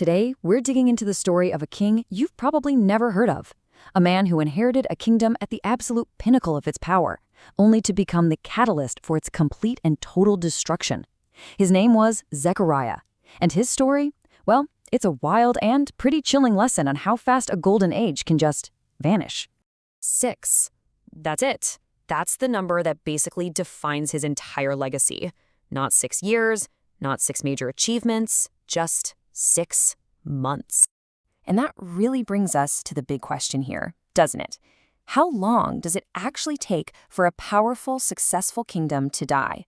Today, we're digging into the story of a king you've probably never heard of. A man who inherited a kingdom at the absolute pinnacle of its power, only to become the catalyst for its complete and total destruction. His name was Zechariah, and his story, well, it's a wild and pretty chilling lesson on how fast a golden age can just vanish. 6. That's it. That's the number that basically defines his entire legacy. Not 6 years, not 6 major achievements, just 6 months. And that really brings us to the big question here, doesn't it? How long does it actually take for a powerful, successful kingdom to die?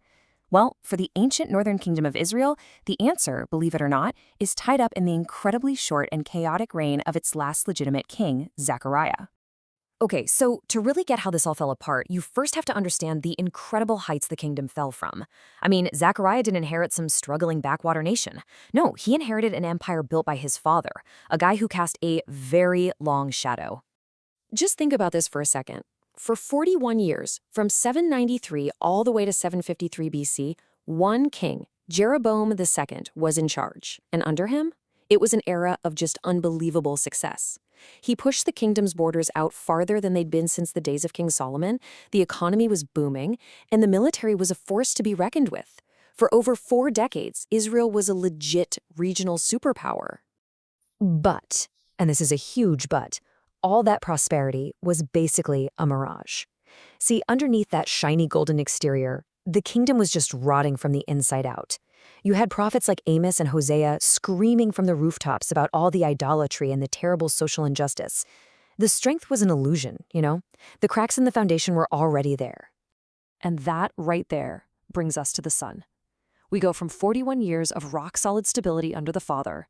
Well, for the ancient northern kingdom of Israel, the answer, believe it or not, is tied up in the incredibly short and chaotic reign of its last legitimate king, Zechariah. Okay, so to really get how this all fell apart, you first have to understand the incredible heights the kingdom fell from. I mean, Zechariah didn't inherit some struggling backwater nation. No, he inherited an empire built by his father, a guy who cast a very long shadow. Just think about this for a second. For 41 years, from 793 all the way to 753 BC, one king, Jeroboam II, was in charge. And under him, it was an era of just unbelievable success. He pushed the kingdom's borders out farther than they'd been since the days of King Solomon, the economy was booming, and the military was a force to be reckoned with. For over 4 decades, Israel was a legit regional superpower. But, and this is a huge but, all that prosperity was basically a mirage. See, underneath that shiny golden exterior, the kingdom was just rotting from the inside out. You had prophets like Amos and Hosea screaming from the rooftops about all the idolatry and the terrible social injustice. The strength was an illusion, you know? The cracks in the foundation were already there. And that right there brings us to the son. We go from 41 years of rock-solid stability under the father,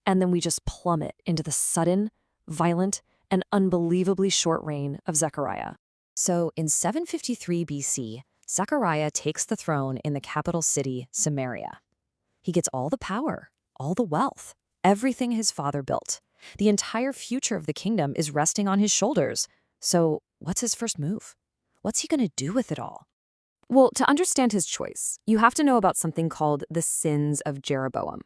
and then we just plummet into the sudden, violent, and unbelievably short reign of Zechariah. So in 753 BC, Zechariah takes the throne in the capital city, Samaria. He gets all the power, all the wealth, everything his father built. The entire future of the kingdom is resting on his shoulders. So what's his first move? What's he going to do with it all? Well, to understand his choice, you have to know about something called the sins of Jeroboam.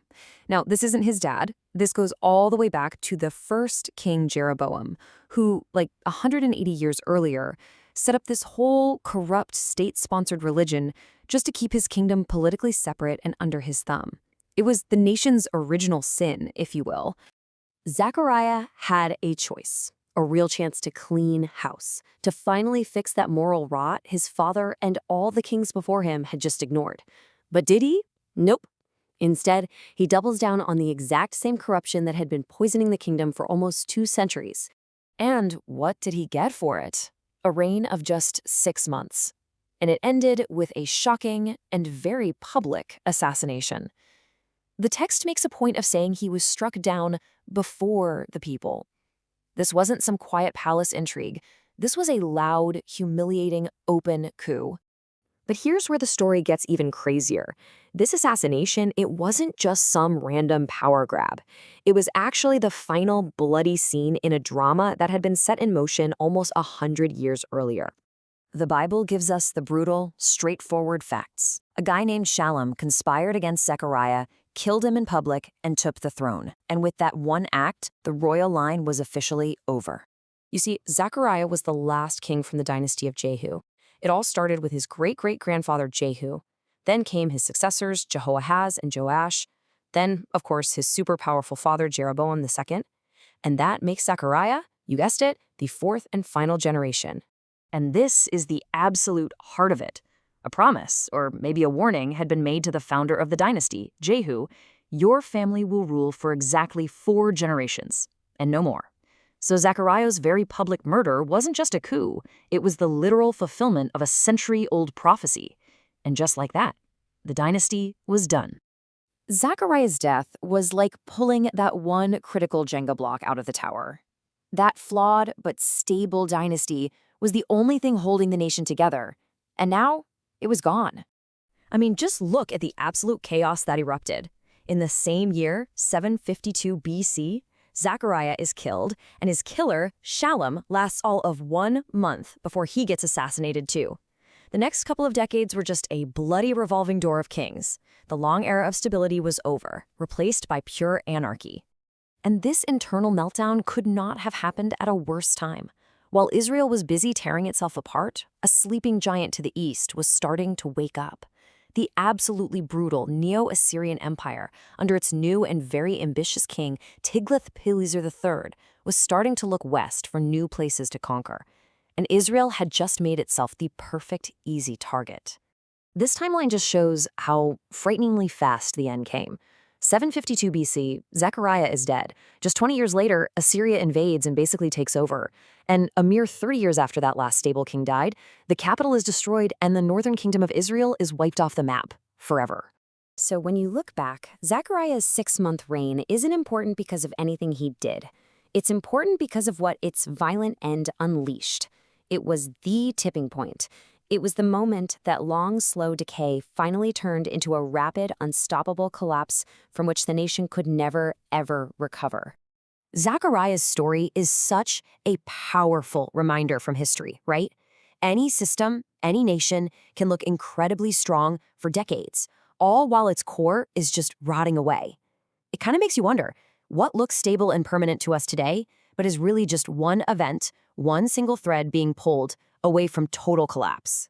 Now, this isn't his dad. This goes all the way back to the first king Jeroboam, who, like 180 years earlier, set up this whole corrupt state-sponsored religion just to keep his kingdom politically separate and under his thumb. It was the nation's original sin, if you will. Zechariah had a choice, a real chance to clean house, to finally fix that moral rot his father and all the kings before him had just ignored. But did he? Nope. Instead, he doubles down on the exact same corruption that had been poisoning the kingdom for almost 2 centuries. And what did he get for it? A reign of just 6 months. And it ended with a shocking and very public assassination. The text makes a point of saying he was struck down before the people. This wasn't some quiet palace intrigue. This was a loud, humiliating, open coup. But here's where the story gets even crazier. This assassination, it wasn't just some random power grab. It was actually the final bloody scene in a drama that had been set in motion almost 100 years earlier. The Bible gives us the brutal, straightforward facts. A guy named Shallum conspired against Zechariah, killed him in public, and took the throne. And with that one act, the royal line was officially over. You see, Zechariah was the last king from the dynasty of Jehu. It all started with his great-great-grandfather Jehu. Then came his successors, Jehoahaz and Joash. Then, of course, his super powerful father, Jeroboam II. And that makes Zechariah, you guessed it, the 4th and final generation. And this is the absolute heart of it. A promise, or maybe a warning, had been made to the founder of the dynasty, Jehu. Your family will rule for exactly 4 generations, and no more. So Zechariah's very public murder wasn't just a coup, it was the literal fulfillment of a century-old prophecy. And just like that, the dynasty was done. Zechariah's death was like pulling that one critical Jenga block out of the tower. That flawed but stable dynasty was the only thing holding the nation together, and now it was gone. I mean, just look at the absolute chaos that erupted. In the same year, 752 BC, Zechariah is killed, and his killer, Shallum, lasts all of 1 month before he gets assassinated too. The next couple of decades were just a bloody revolving door of kings. The long era of stability was over, replaced by pure anarchy. And this internal meltdown could not have happened at a worse time. While Israel was busy tearing itself apart, a sleeping giant to the east was starting to wake up. The absolutely brutal Neo-Assyrian Empire, under its new and very ambitious king Tiglath-Pileser III, was starting to look west for new places to conquer. And Israel had just made itself the perfect, easy target. This timeline just shows how frighteningly fast the end came. 752 BC, Zechariah is dead. Just 20 years later, Assyria invades and basically takes over. And a mere 30 years after that last stable king died, the capital is destroyed and the northern kingdom of Israel is wiped off the map forever. So when you look back, Zechariah's 6-month reign isn't important because of anything he did. It's important because of what its violent end unleashed. It was the tipping point. It was the moment that long, slow decay finally turned into a rapid, unstoppable collapse from which the nation could never, ever recover. Zechariah's story is such a powerful reminder from history, right? Any system, any nation can look incredibly strong for decades, all while its core is just rotting away. It kind of makes you wonder, what looks stable and permanent to us today, but is really just one event, one single thread being pulled away from total collapse?